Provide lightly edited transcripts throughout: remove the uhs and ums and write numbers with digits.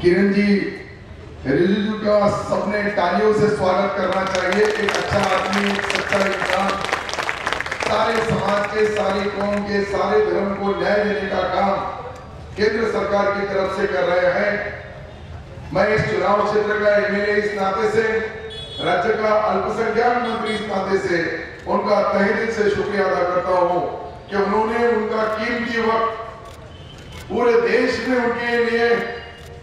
किरण जी रिजिजू का सबने तालियों से स्वागत करना चाहिए। एक अच्छा आदमी, सच्चा इंसान, सारे समाज के, सारी कौम के, सारे धर्म को न्याय देने का काम केंद्र सरकार की तरफ से कर रहे हैं। मैं इस चुनाव क्षेत्र का एमएलए इस नाते से, राज्य का अल्पसंख्यक मंत्री इस नाते से उनका तहे दिल से शुक्रिया अदा करता हूं कि उन्होंने उनका कीमती वक्त पूरे देश में उनके लिए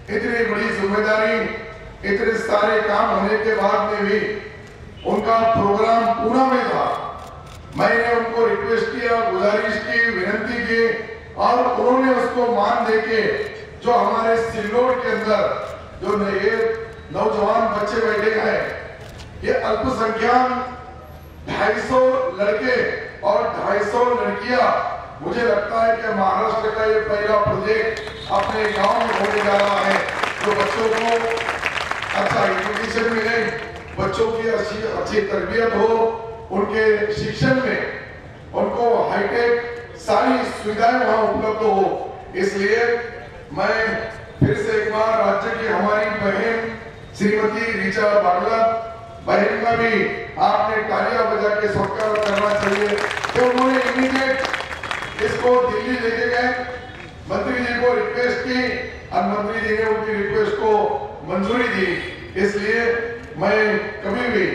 इतनी बड़ी जिम्मेदारी, इतने सारे काम होने के बाद में भी उनका प्रोग्राम पूना में था। मैंने उनको रिक्वेस्ट किया, गुजारिश की, विनती की और उन्होंने उसको मान देके जो हमारे सिल्लोड के अंदर जो नए नौजवान बच्चे बैठे हैं, ये अल्पसंख्यक 250 लड़के और 250 लड़कियां, मुझे लगता है कि महाराष्ट्र का ये पहला प्रोजेक्ट अपने गांव में होने जा रहा है, जो बच्चों को अच्छा एजुकेशन मिले, बच्चों की अच्छी तरबियत हो, उनके शिक्षण में उनको हाईटेक सारी सुविधाएं वहां उपलब्ध हो। इसलिए मैं फिर से एक बार राज्य की हमारी बहन श्रीमती ऋचा बागला बहन का भी आपने तालियां बजा के सत्कार करना चाहिए। तो उन्होंने इमीडिएट इसको दिल्ली लेके गए, मंत्री जी को रिक्वेस्ट की और मंत्री जी ने उनकी रिक्वेस्ट को मंजूरी दी। इसलिए मैं कभी भी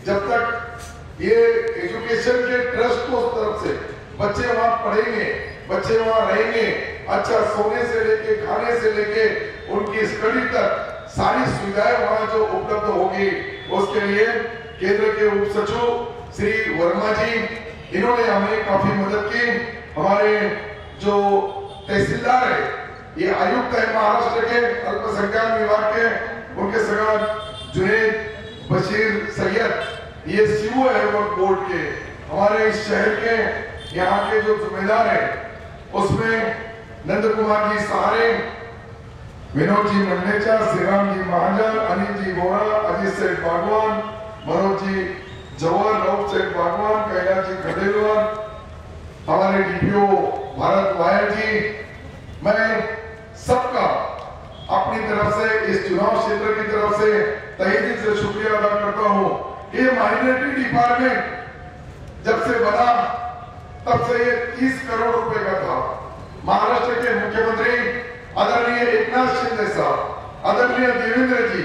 जब तक ये एजुकेशन के ट्रस्ट को तरफ से बच्चे वहां पढ़ेंगे, बच्चे वहां रहेंगे, अच्छा सोने से लेके खाने से लेके उनकी स्टडी तक सारी सुविधाएं वहां जो उपलब्ध होगी, उसके लिए केंद्र के उप सचिव श्री वर्मा जी, इन्होंने हमें काफी मदद की। हमारे जो तहसीलदार है, ये आयुक्त है महाराष्ट्र के अल्पसंख्यक विभाग के, उनके साथ जुनेद बशीर सैयद, ये सीओ है वक्फ बोर्ड के। हमारे इस शहर के यहाँ के जो जिम्मेदार है उसमें नंद कुमार जी सहारे, विनोद जी मंडेचा, श्रीराम जी महाजन, अनिल जी बोरा, अजीत सेठ बागवान, मनोज जी जवाहर, राउत सेठ बागवान, कैलाश जी खडेलवाल, हमारे डीपीओ भारत वायर जी, मैं सबका अपनी तरफ से इस चुनाव क्षेत्र की तरफ से तहे दिल से शुक्रिया अदा करता हूँ। ये माइनॉरिटी डिपार्टमेंट जब से बना तब से ये 30 करोड़ रुपए का था। महाराष्ट्र के मुख्यमंत्री आदरणीय एकनाथ शिंदे साहब, आदरणीय देवेंद्र जी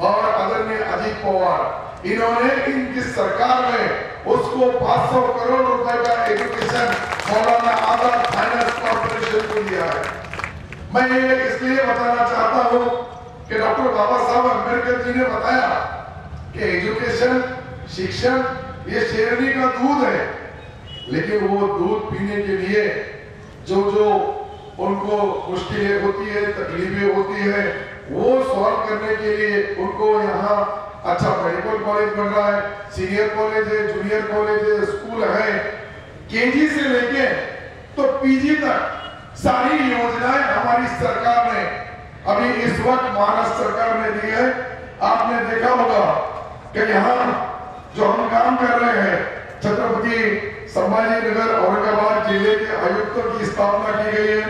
और आदरणीय अजीत पवार, इन्होंने इनकी सरकार में उसको 500 करोड़ रुपए का education Maulana Azad finance corporation को दिया है। मैं ये इसलिए बताना चाहता हूँ कि डॉक्टर बाबा साहब अम्बेडकर जी ने बताया कि एजुकेशन, शिक्षण ये शेरनी का दूध है, लेकिन वो दूध पीने के लिए जो उनको मुश्किलें होती है, तकलीफें होती है, वो सॉल्व करने के लिए उनको यहाँ अच्छा मेडिकल कॉलेज बन रहा है, सीनियर कॉलेज है, जूनियर कॉलेज है, स्कूल है, केजी से लेके तो पीजी तक सारी योजनाएं हमारी सरकार ने अभी इस वक्त महाराष्ट्र सरकार ने दी है। आपने देखा होगा कि यहाँ जो हम काम कर रहे हैं, छत्रपति संभाजी नगर औरंगाबाद जिले के आयुक्तों की स्थापना की गई है।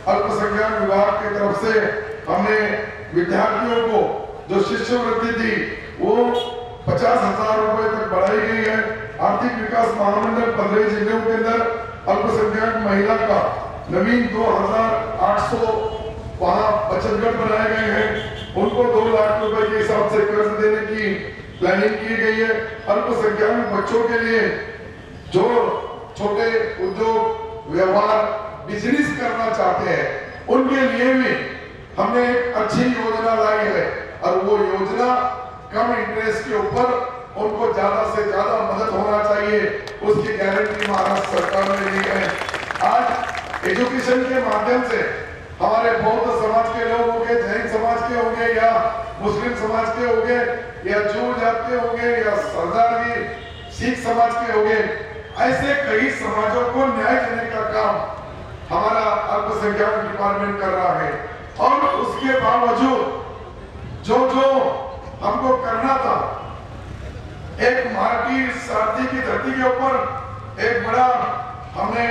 अल्पसंख्यक विभाग की तरफ से हमने विद्यार्थियों को जो शिष्यवृत्ति थी वो 50,000 रुपए तक बढ़ाई गई है। आर्थिक विकास महामंडल 15 जिलों के अंदर अल्पसंख्यक महिला का नवीन 2,800 वहां बचत गट बनाए गए हैं। उनको 2 लाख रुपए के हिसाब से कर्ज देने की प्लानिंग की गई है। अल्पसंख्यक बच्चों के लिए जो छोटे उद्योग, व्यवहार, बिजनेस करना चाहते हैं, उनके लिए भी हमने एक अच्छी योजना लाई है और वो योजना कम इंटरेस्ट के ऊपर उनको ज्यादा से ज्यादा मदद होना चाहिए, उसकी गारंटी महाराष्ट्र सरकार ने दी है। आज एजुकेशन के माध्यम से हमारे बौद्ध समाज के लोग होंगे, जैन समाज के होंगे या मुस्लिम समाज के होंगे या जू जात के होंगे या सरदारी सिख समाज के होंगे, ऐसे कई समाजों को न्याय देने का काम हमारा अल्पसंख्यक डिपार्टमेंट कर रहा है। और उसके बावजूद जो हमको करना था, एक मार्गी सारथी की धरती के ऊपर एक बड़ा हमने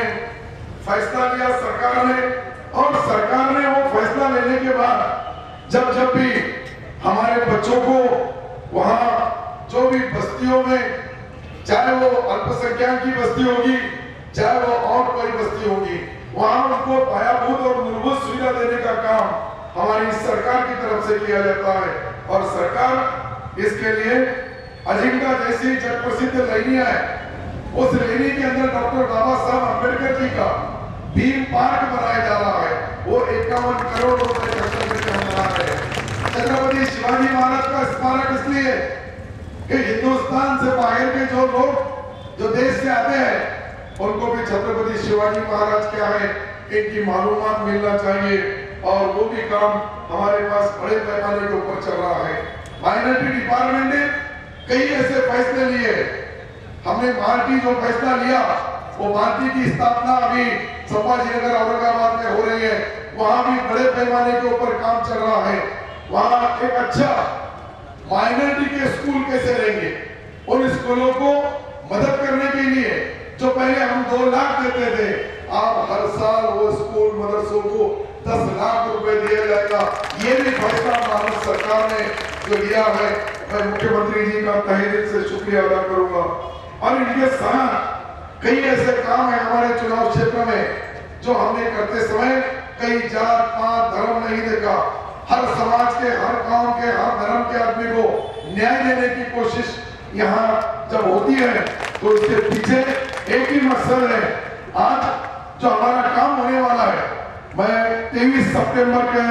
फैसला लिया सरकार ने, और सरकार ने वो फैसला लेने के बाद जब जब भी हमारे बच्चों को वहां जो भी बस्तियों में, चाहे वो अल्पसंख्यक की बस्ती होगी, चाहे वो और कोई बस्ती होगी, वहां उनको पायाभूत और मूलभूत सुविधा देने का काम हमारी सरकार की तरफ से किया जाता है। और सरकार इसके लिए अजिंठा जैसी जग प्रसिद्ध लेनिया है, उस लेनी के अंदर डॉक्टर बाबा साहब अम्बेडकर जी का भीम पार्क बनाया जा रहा है। वो 51 करोड़ रुपए खर्च करके हम बना रहे हैं। छत्रपति शिवाजी महाराज का स्मारक इसलिए कि हिंदुस्तान से बाहर के जो लोग जो देश से आते हैं उनको भी छत्रपति शिवाजी महाराज क्या है इनकी मालूमात मिलना चाहिए, और वो भी काम हमारे पास बड़े पैमाने के ऊपर चल रहा है। माइनॉरिटी डिपार्टमेंट ने कई ऐसे फैसले लिए। हमने भारतीय जो फैसला लिया, वो भारतीय की स्थापना अभी संभाजीनगर औरंगाबाद में हो रही है, वहां भी बड़े पैमाने के ऊपर काम चल रहा है। वहां एक अच्छा माइनॉरिटी के स्कूल कैसे रहेंगे, उन स्कूलों को मदद करने के लिए जो पहले हम 2 लाख देते थे, अब हर साल वो स्कूल मदरसों को 10 लाख रुपए दिया जाएगा। ये भी फैसला भारत सरकार ने जो लिया है, मैं मुख्यमंत्री जी का तहे दिल से शुक्रिया अदा करूंगा। और इनके साथ कई ऐसे काम है हमारे चुनाव क्षेत्र में जो हमने करते समय कई जात पात धर्म नहीं देखा, हर समाज के, हर गांव के, हर धर्म के आदमी को न्याय देने की कोशिश यहाँ जब होती है तो उसके पीछे एक ही मकसद है। आज जो हमारा काम होने वाला है, मैं 23 सितंबर के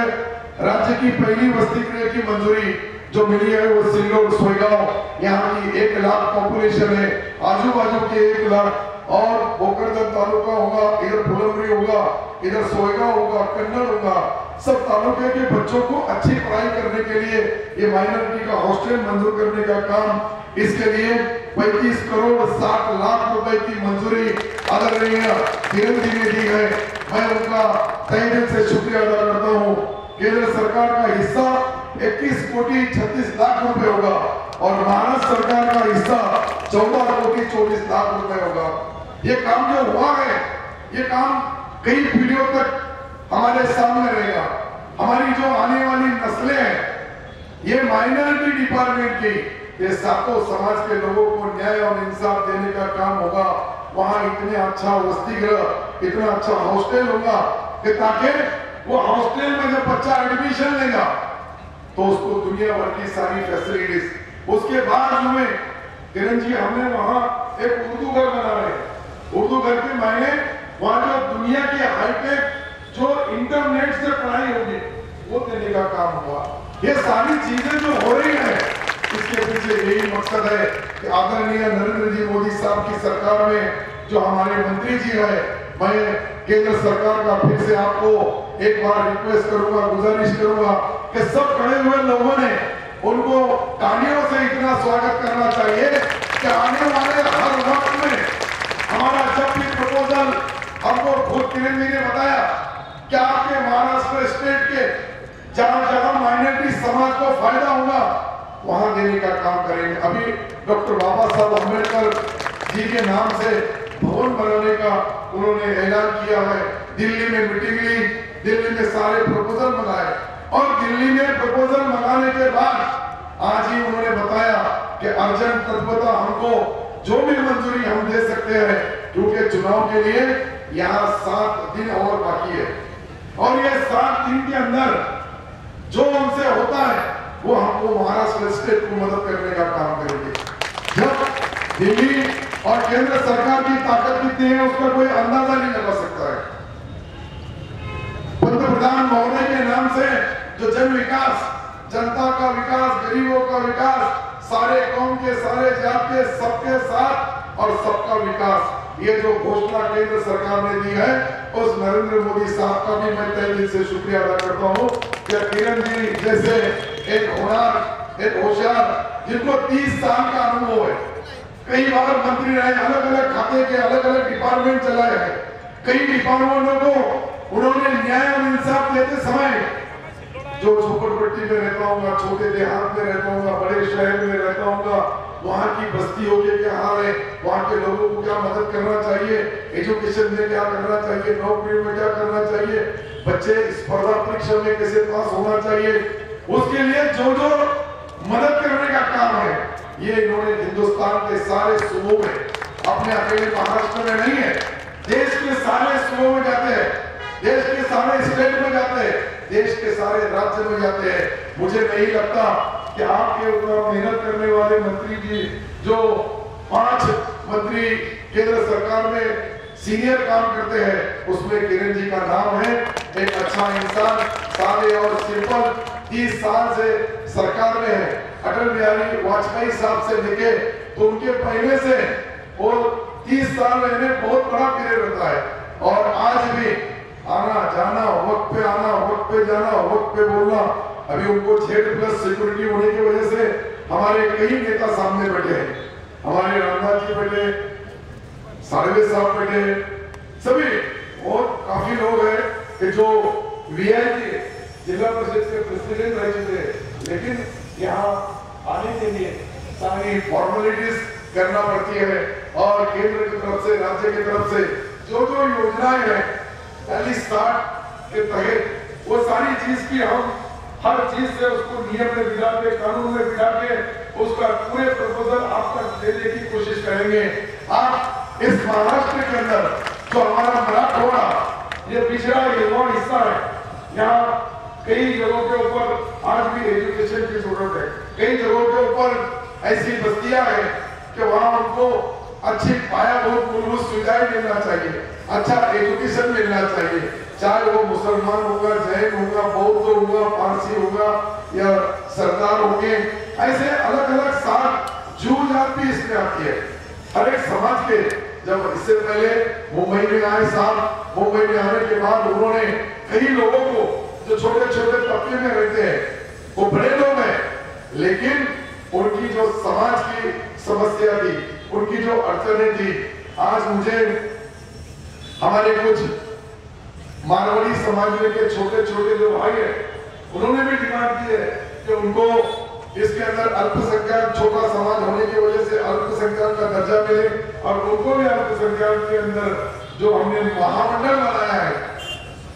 राज्य की पहली वसति गृह की मंजूरी जो मिली है वो सिल्लोड सोयगांव, यहाँ की 1 लाख पॉपुलेशन है, आजू बाजू के 1 लाख, और बोकरदन तालुका होगा, इधर फुलंबरी होगा, इधर सोयगांव होगा, कन्नड़ होगा, सब तालुके के बच्चों को अच्छी पढ़ाई करने के लिए ये माइनॉरिटी का हॉस्टल मंजूर करने का काम, इसके लिए 35 करोड़ 60 लाख रुपए की मंजूरी आदरणीय किरण जी ने दी है। मैं उनका तहे दिल से शुक्रिया अदा करता हूँ। केंद्र सरकार का हिस्सा 21 कोटी 36 लाख रुपए होगा और महाराष्ट्र सरकार का हिस्सा 14 कोटी 24 लाख रुपए होगा। ये काम जो हुआ है, ये काम कई पीढ़ियों तक हमारे सामने रहेगा। हमारी जो आने वाली नस्लें हैं, ये माइनॉरिटी डिपार्टमेंट की, ये सातों समाज के लोगों को न्याय और इंसाफ देने का काम होगा। वहां इतने अच्छा वसति गृह, इतना अच्छा हॉस्टल होगा कि ताकि वो हॉस्टल में जब बच्चा एडमिशन लेगा तो उसको दुनिया भर की सारी फैसिलिटीज, उसके बाद हमें किरण जी हमने वहां एक उर्दू घर बना रहे हैं। उर्दू घर के मायने वहां जो दुनिया की हाईटेक जो इंटरनेट से पढ़ाई होगी वो देने का काम हुआ। ये सारी चीजें जो हो रही है, इसके पीछे यही मकसद है कि आदरणीय नरेंद्र जी मोदी साहब की सरकार में जो हमारे मंत्री जी है, मैं केंद्र सरकार का फिर से आपको एक बार रिक्वेस्ट करूंगा, गुजारिश करूंगा कि सब खड़े हुए लोगों ने उनको तालियों से इतना स्वागत करना चाहिए कि आने वाले हर वक्त में हमारा जब भी प्रपोजल, हमको खुद किरण जी ने बताया कि आपके महाराष्ट्र स्टेट के जहां जहां माइनॉरिटी समाज को फायदा होगा वहां देने का काम करेंगे। अभी डॉक्टर बाबा साहब अम्बेडकर जी के नाम से भवन बनाने का उन्होंने ऐलान किया है। दिल्ली में मीटिंग ली, दिल्ली में सारे प्रपोजल मंगाए और दिल्ली में प्रपोजल मंगाने के बाद आज ही उन्होंने बताया कि अर्जेंट तत्परता हमको जो भी मंजूरी हम दे सकते हैं, क्योंकि चुनाव के लिए यहाँ 7 दिन और बाकी है और ये 7 दिन के अंदर जो हमसे होता है वो हमको महाराष्ट्र स्टेट को मदद करने का काम करेंगे। जब दिल्ली और केंद्र सरकार की ताकत कितनी है उसका कोई अंदाजा नहीं लगा सकता है। पंतप्रधान महोदय के नाम से जो जन विकास, जनता का विकास, गरीबों का विकास, सारे कौम के, सारे जात के, सबके साथ और सबका विकास, ये जो घोषणा केंद्र सरकार ने दी है, उस नरेंद्र मोदी साहब का भी मैं तहे दिल से शुक्रिया अदा करता हूँ कि किरण जी जैसे एक होशियार जिनको 30 साल का अनुभव है, कई बार मंत्री रहे, अलग अलग खाते के अलग अलग डिपार्टमेंट चलाए हैं, कई डिपार्टमेंटों को उन्होंने न्याय और इंसाफ देते समय, जो झोपड़पट्टी में रहता होगा, छोटे देहात में रहता होगा, बड़े शहर में रहता होगा, वहाँ की बस्तियों के क्या हाल है, वहाँ के लोगों को क्या मदद करना चाहिए, एजुकेशन में क्या करना चाहिए, नौकरी में क्या करना चाहिए, बच्चे स्पर्धा परीक्षा में कैसे पास होना चाहिए, उसके लिए जो जो मदद करने का काम है, ये इन्होंने हिंदुस्तान के सारे सूबों में, अपने अकेले महाराष्ट्र में नहीं है, देश के सारे सूबों में जाते हैं, देश के सारे स्टेट में जाते हैं, देश के सारे राज्य में जाते हैं। मुझे नहीं लगता कि आपके ऊपर मेहनत करने वाले मंत्री जी, जो 5 मंत्री केंद्र सरकार में सीनियर काम करते हैं, उसमें किरण जी का नाम है। एक अच्छा इंसान, सादे और सिंपल, 30 साल से सरकार में है। अटल बिहारी वाजपेयी साहब से लेके तो उनके पहले से वो 30 साल में इन्हें बहुत बड़ा पीरियड रहता है, और आज भी आना जाना, वक्त पे आना, वक्त पे जाना, वक्त पे बोलना। अभी उनको Z+ सिक्योरिटी होने की वजह से हमारे कई नेता सामने बैठे हैं, हमारे रामनाथ जी बैठे, साड़वे साहब बैठे, सभी और काफी लोग हैं कि जो VIP जिला परिषद के प्रेसिडेंट रह चुके हैं, लेकिन यहाँ आने के लिए सारी फॉर्मेलिटीज करना पड़ती है। और केंद्र की तरफ से, राज्य की तरफ से जो जो योजनाएं हैं पहली स्टार्ट के तहत, वो सारी चीज की हम हर चीज से उसको नियम में बिठा के, कानून में बिठा के उसका पूरे प्रपोजल आप तक देने की कोशिश करेंगे। आप इस महाराष्ट्र के अंदर जो हमारा मराठवाड़ा, ये पिछड़ा युवा हिस्सा है, यहाँ कई जगहों के ऊपर आज भी एजुकेशन की जरूरत है। कई जगहों के ऊपर ऐसी बस्तियां हैं कि वहां उनको अच्छी पायाभूत मूलभूत सुविधाएं मिलना चाहिए, अच्छा एजुकेशन मिलना चाहिए, चाहे वो मुसलमान होगा, जैन होगा, बौद्ध होगा, पारसी होगा या सरदार होंगे, ऐसे अलग अलग साथ जूझात भी इसमें आती है हर एक समाज के। जब इससे पहले मुंबई में आए साहब, मुंबई में आने के बाद उन्होंने कई लोगों को जो छोटे छोटे तबके में रहते हैं, वो बड़े लोग हैं, लेकिन उनकी जो समाज की समस्या थी, उनकी जो अड़चनें थी, आज मुझे हमारे कुछ मारवाड़ी समाज के छोटे छोटे जो भाई हैं, उन्होंने भी डिमांड की है कि उनको इसके अंदर अल्पसंख्यक, छोटा समाज होने की वजह से अल्पसंख्यक का दर्जा मिले, और उनको भी अल्पसंख्यक के अंदर जो हमने महामंडल बनाया है,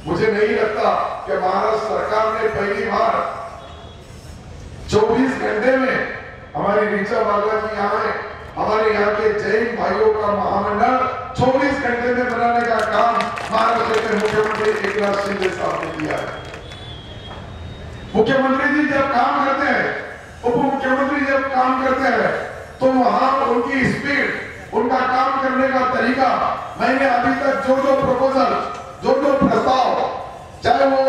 मुझे नहीं लगता कि महाराष्ट्र सरकार ने पहली बार 24 घंटे में, हमारी ऋचा बागला जी यहाँ है, हमारे यहाँ के जैन भाइयों का महामंडल 24 घंटे में बनाने का काम महाराष्ट्र के मुख्यमंत्री एकनाथ शिंदे साहब ने किया है। मुख्यमंत्री जी जब काम करते हैं, उप मुख्यमंत्री जब काम करते हैं, तो वहां उनकी स्पीड, उनका काम करने का तरीका, मैंने अभी तक जो जो प्रपोजल, जो जो प्रस्ताव, चाहे वो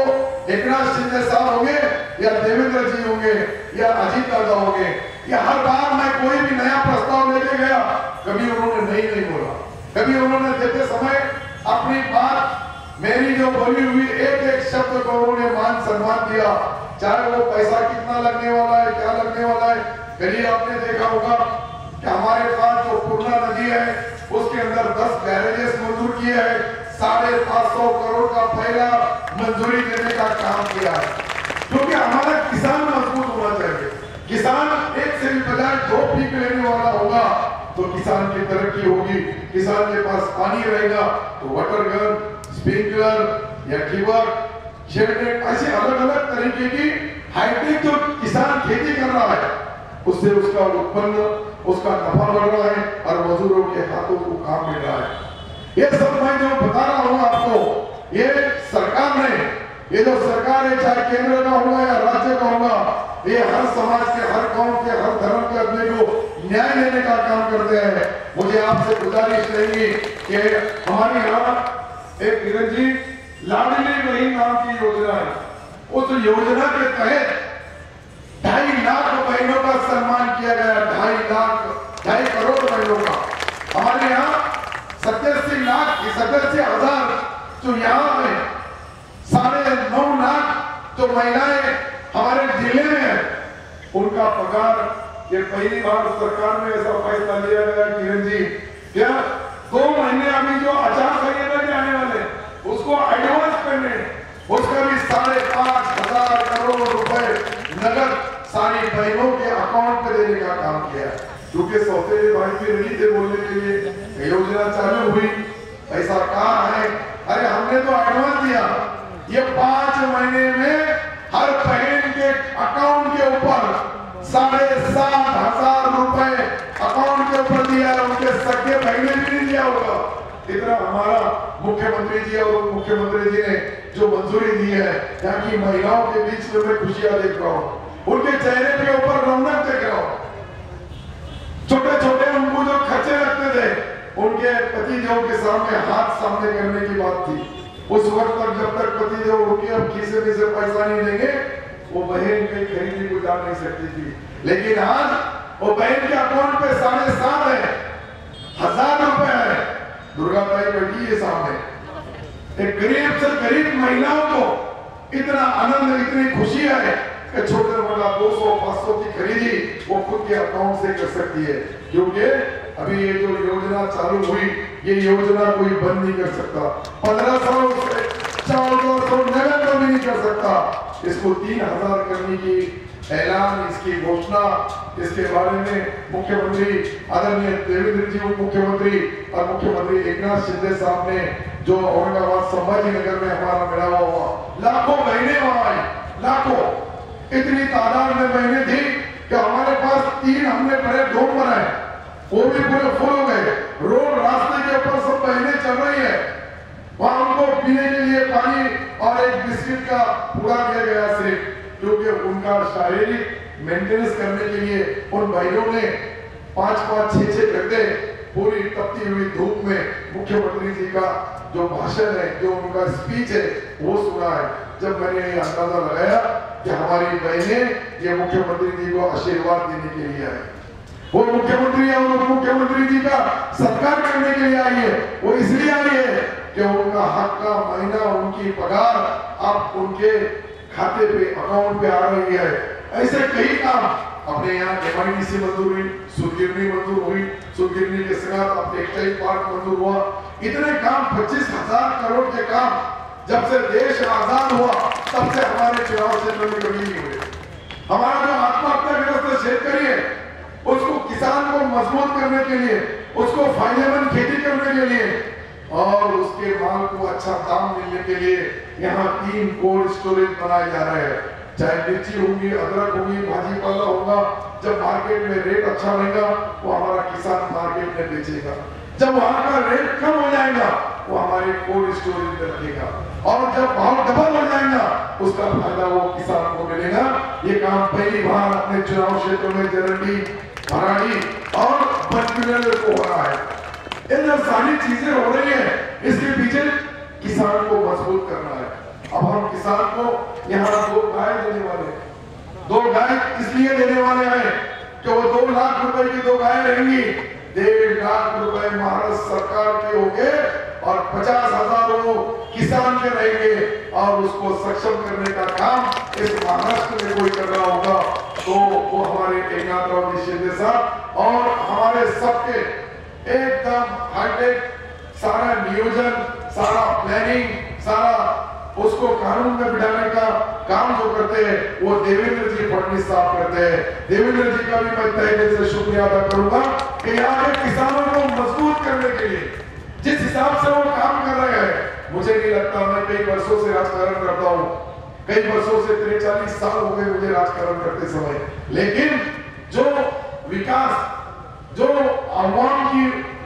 एकनाथ शिंदे साहब होंगे या देवेंद्र जी होंगे या अजीत दादा होंगे, या हर बार मैं कोई भी नया प्रस्ताव लेके गया, कभी उन्होंने नहीं बोला, कभी उन्होंने देते समय अपनी बात, मेरी जो बोली हुई एक एक शब्द को उन्होंने मान सम्मान दिया, चाहे वो पैसा कितना लगने वाला है, क्या लगने वाला है। कभी आपने देखा होगा कि हमारे पास जो पूर्णा नदी है, उसके अंदर 10 बैरेजेस मंजूर किए हैं, 550 करोड़ का पहला मंजूरी देने का काम किया है, क्योंकि हमारा किसान मजबूत होना चाहिए। किसान एक से भी बजाय 2 पीक लेने वाला होगा तो किसान की तरक्की होगी। किसान के पास पानी रहेगा तो वाटर गन, स्प्रिंकलर या ट्यूबर, शेडनेट, ऐसे अलग अलग तरीके की हाईटेक जो किसान खेती कर रहा है, उससे उसका उत्पन्न, उसका नफा बढ़ रहा है और मजदूरों के हाथों को काम मिल रहा है। ये सब मैं जो बता रहा हूँ आपको, ये सरकार ने, ये जो सरकार है, चाहे केंद्र का होगा या राज्य का होगा, ये हर समाज के, हर कौम के, हर धर्म के आदमी को न्याय देने का काम करते हैं। मुझे आपसे गुजारिश रहेगी कि हमारे यहाँ एक किरण जी लाडली बहन नाम की योजना है, उस योजना के तहत 2.5 लाख बहनों का सम्मान किया गया। 2.5 करोड़ बहनों का। हमारे यहाँ 87 हजार जो यहाँ है, 9.5 लाख जो महिलाएं हमारे जिले में है, उनका पगार, ये पहली बार सरकार में ऐसा फैसला लिया गया किरण जी, क्या 2 महीने अभी जो आचार संहिता के आने वाले उसको एडवांस पेमेंट, उसका भी 5,500 करोड़ रुपए नगद सारी बहनों के अकाउंट पे देने का काम किया। क्योंकि सौतेले भाई भी रेडी थे बोलने के लिए, योजना चालू हुई, पैसा कहाँ है, अरे हमने तो एडवांस दिया, ये 5 महीने में हर बहन के अकाउंट के ऊपर 7,500 रुपए अकाउंट के ऊपर दिया है। उनके सगे बहने भी नहीं दिया होगा। इतना हमारा मुख्यमंत्री जी और उप मुख्यमंत्री जी ने जो मंजूरी दी है, यहाँ की महिलाओं के बीच में मैं खुशियां देख रहा हूँ, उनके चेहरे के ऊपर रौनक देख रहा हूँ। छोटे छोटे उनको जो खर्चे लगते थे, उनके पतिदेव के सामने हाथ सामने करने की बात थी। उस वक्त तक जब तक पतिदेव उनके अब खीसे में से पैसा नहीं देंगे, वो बहन कहीं खरीदी को जा नहीं सकती थी। लेकिन आज वो बहन के अकाउंट पे 7,500 रुपए है। दुर्गा भाई बैठी है सामने। एक गरीब से गरीब महिलाओं को इतना आनंद, इतनी खुशी है कि छोटे मोटा 200-500 की खरीदी वो खुद के अकाउंट से कर सकती है। क्योंकि अभी ये जो योजना चालू हुई, ये योजना कोई बंद नहीं कर सकता। 1500 से 1400 नगर भी नहीं कर सकता। इसको 3,000 करने की ऐलान, इसकी घोषणा, इसके बारे में मुख्यमंत्री आदरणीय देवेंद्र जी, उप मुख्यमंत्री और मुख्यमंत्री एकनाथ शिंदे साहब ने जो औरंगाबाद संभाजी नगर में हमारा मेला हुआ, लाखों बहनें वहां आई, लाखों, इतनी तादाद में बहनें थी कि हमारे पास 3 हमने बड़े डोम बनाए, वो भी पूरे फुल हो गए। रोड रास्ते के ऊपर सब बहनें चल रही है। वहां उनको पीने के लिए पानी और एक बिस्किट का पूरा दिया गया सिर्फ, क्योंकि उनका शारीरिक मेंटेनेंस करने के लिए उन भाइयों ने 5-5, 6-6 घंटे पूरी तपती हुई धूप में मुख्यमंत्री जी का जो भाषण है, जो उनका स्पीच है, वो सुना है। जब मैंने ये अंदाजा लगाया कि हमारी बहनें ये मुख्यमंत्री जी को आशीर्वाद देने के लिए आए, वो मुख्यमंत्री और उप मुख्यमंत्री जी का सत्कार करने के लिए आई है, वो इसलिए आई है कि उनका हक का महीना, उनकी पगार अब उनके खाते पे, अकाउंट पे आ रही है। ऐसे कई काम अपने यहाँ MIDC मंजूर हुई, सुदगिरनी मंजूर हुई, सुदगिरनी के साथ अब टेक्सटाइल पार्क मंजूर हुआ। इतने काम 25,000 करोड़ के काम जब से देश आजाद हुआ तब से हमारे चुनाव क्षेत्र में कभी नहीं हुए। हमारा जो आत्महत्याग्रस्त शेतकरी है, उसको, किसान को मजबूत करने के लिए, उसको फायदेमंद खेती करने के लिए और उसके माल को अच्छा दाम मिलने के लिए यहाँ 3 कोल्ड स्टोरेज बनाए जा रहे हैं। चाहे मिर्ची होगी, अदरक होगी, भाजी पाला होगा, जब मार्केट में रेट अच्छा रहेगा वो हमारा किसान मार्केट में बेचेगा। जब वहां का रेट कम हो जाएगा वो हमारे कोल्ड स्टोरेज में रखेगा, और जब भाव डबल हो जाएगा उसका फायदा वो किसान को मिलेगा। ये काम पहली बार अपने चुनाव क्षेत्र में जरंडी, भराड़ी और बचपिनल को हो रहा है। ये जो सारी चीजें हो रही है, इसके पीछे किसान को मजबूत करना है। अब हम किसान को यहाँ 2 गाय देने वाले, 2 गाय इसलिए देने वाले हैं कि वो 2 लाख रुपए की 2 गाय रहेंगी। 1.5 लाख रुपए महाराष्ट्र सरकार के होंगे और 50,000 वो किसान के रहेंगे, और उसको सक्षम करने का काम इस महाराष्ट्र में कोई कर रहा होगा तो वो हमारे एकनाथ जी शिंदे साहब और हमारे सबके एकदम हाईटेक सारा नियोजन, सारा प्लानिंग, सारा उसको कानून में बिठाने का काम जो करते हैं वो देवेंद्र जी फडणवीस साहब करते हैं। देवेंद्र जी का भी मैं तहे दिल से शुक्रिया अदा करूंगा कि यहाँ के किसानों को मजबूत करने के लिए जिस हिसाब से वो काम कर रहे हैं, मुझे नहीं लगता, मैं कई वर्षों से राजकारण करता हूँ, कई वर्षों से 43 साल हो गए मुझे राजकारण करते समय, लेकिन जो विकास, जो आवाम की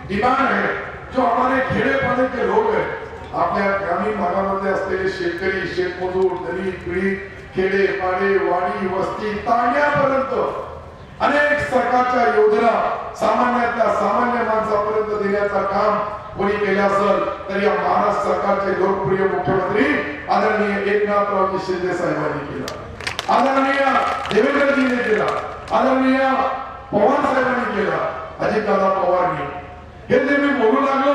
डिमांड है, जो हमारे खेड़े पाने के लोग हैं, आपल्या ग्रामीण भागामध्ये असलेले शेतकरी, शेतमजूर, दलित, पीडित, खेडे पाडे, वाडी, वस्ती, तांड्यापर्यंत अनेक सरकारच्या योजना सामान्यातल्या सामान्य माणसापर्यंत देण्याचं काम कोणी केलं असेल तर या महाराष्ट्र सरकारचे लोकप्रिय मुख्यमंत्री आदरणीय एकनाथरावजी शिंदे साहेबांनी केला, आदरणीय देवेंद्रजींनी केला, आदरणीय पवार साहेबांनी केला, अजितदादा पवारनी। हे जे मी बोलू लागलो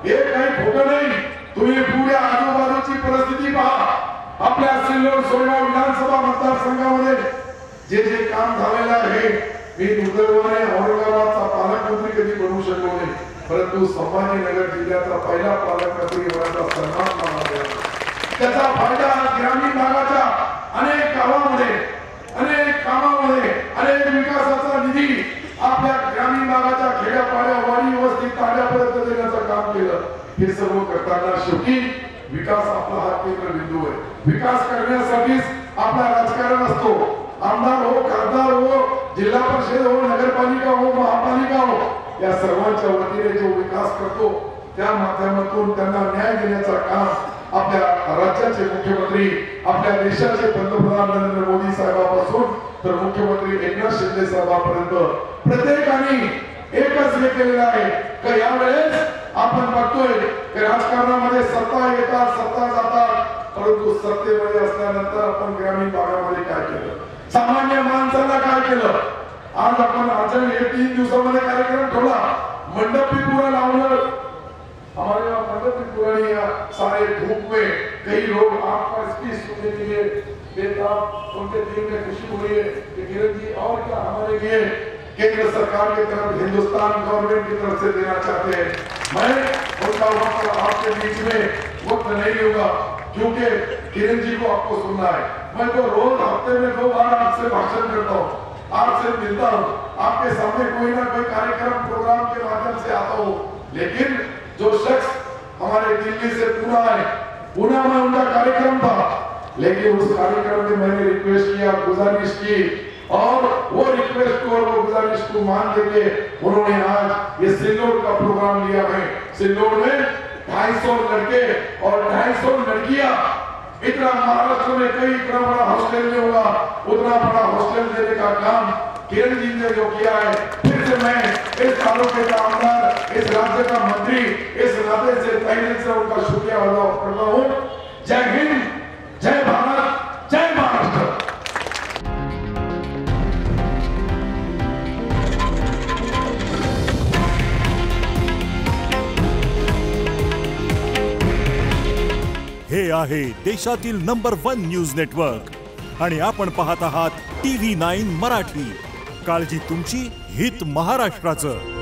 हे काही खोटं नाही, तुम्ही पुढे आजूबाजूची परिस्थिती पहा। आपल्या सिल्लोड सोयगाव विधानसभा मतदारसंघामध्ये जे जे काम झालेलं आहे, मी दुर्दैवाने औरंगाबादचा पालकमंत्री कधी बनू शकलो नाही, परंतु संभाजीनगर जिल्ह्याचा पहिला पालकमंत्री होण्याचा सन्मान मला मिळाला। त्याचा फायदा ग्रामीण भागाच्या अनेक गावांमध्ये, अनेक कामामध्ये, अनेक विकासाचा निधी आपल्या ग्रामीण भागाच्या खेड्यापाड्या, वाडी, वस्ती, तांड्यापर्यंत देण्याचं काम केलं। हे सर्व करताना शेवटी विकास आपला हा केंद्र बिंदू आहे। विकास करण्यासाठी आपला राजकारण असतो. आमदार हो, खासदार हो, जिल्हा परिषद हो, नगरपालिका हो, महापालिका हो, या सर्वांच्या वतीने जो विकास करतो त्या माध्यमातून त्यांना न्याय देण्याचं काम आपल्या राज्याचे मुख्यमंत्री, आपल्या देशाचे पंतप्रधान नरेंद्र मोदी साहेबांपासून तर मुख्यमंत्री एकनाथ शिंदे साहेबांपर्यंत प्रत्येकाने एकच हे केलेलं आहे की यावेळेस आपण बघतोय की राजकारणामध्ये सत्ता येतात, सत्ता जातात, परंतु सत्तेमध्ये असल्यानंतर आपण ग्रामीण भागामध्ये काय केलं, सामान्य माणसाला काय केलं. आज आपण अचानक हे 3 दिवसामध्ये कार्यक्रम ठेवला, मंडप भी पूरा लावलं. हमारे यहाँ मंडप भी पूरा नहीं है, सारे धूप में कई लोग आपका स्पीच सुनने के लिए बेताब, उनके दिल में खुशी हो रही है कि किरण जी और क्या हमारे लिए केंद्र सरकार की तरफ, हिंदुस्तान गवर्नमेंट की तरफ से देना चाहते हैं. मैं उनका वक्त आपके बीच में वक्त नहीं लूंगा क्योंकि किरण जी को आपको सुनना है. मैं तो रोज हफ्ते में 2 बार आपसे भाषण करता हूँ, आपसे मिलता हूँ, आपके सामने कोई ना कोई कार्यक्रम प्रोग्राम के माध्यम से आता हूँ. लेकिन जो शख्स हमारे दिल्ली से पुणे आए, पुणे में उनका कार्यक्रम था, लेकिन उस कार्यक्रम में मैंने रिक्वेस्ट किया, गुजारिश की, और वो रिक्वेस्ट को और वो गुजारिश को मान के उन्होंने आज ये सिल्लोड का प्रोग्राम लिया है. सिल्लोड में 250 लड़के और 250 लड़कियां, इतना महाराष्ट्र में कई इतना बड़ा हॉस्टल नहीं होगा, उतना बड़ा हॉस्टल देने का काम किरण जी ने जो किया है. फिर से मैं इस तालुके का आमदार, इस राज्य का मंत्री, इस नाते से तहे से उनका शुक्रिया अदा करता हूँ. जय हिंद, जय भारत, जय महाराष्ट्र. हे आहे देशातील नंबर 1 न्यूज नेटवर्क आणि आपण पाहत आहात TV9 मराठी. काळजी तुमची, हित महाराष्ट्राचं.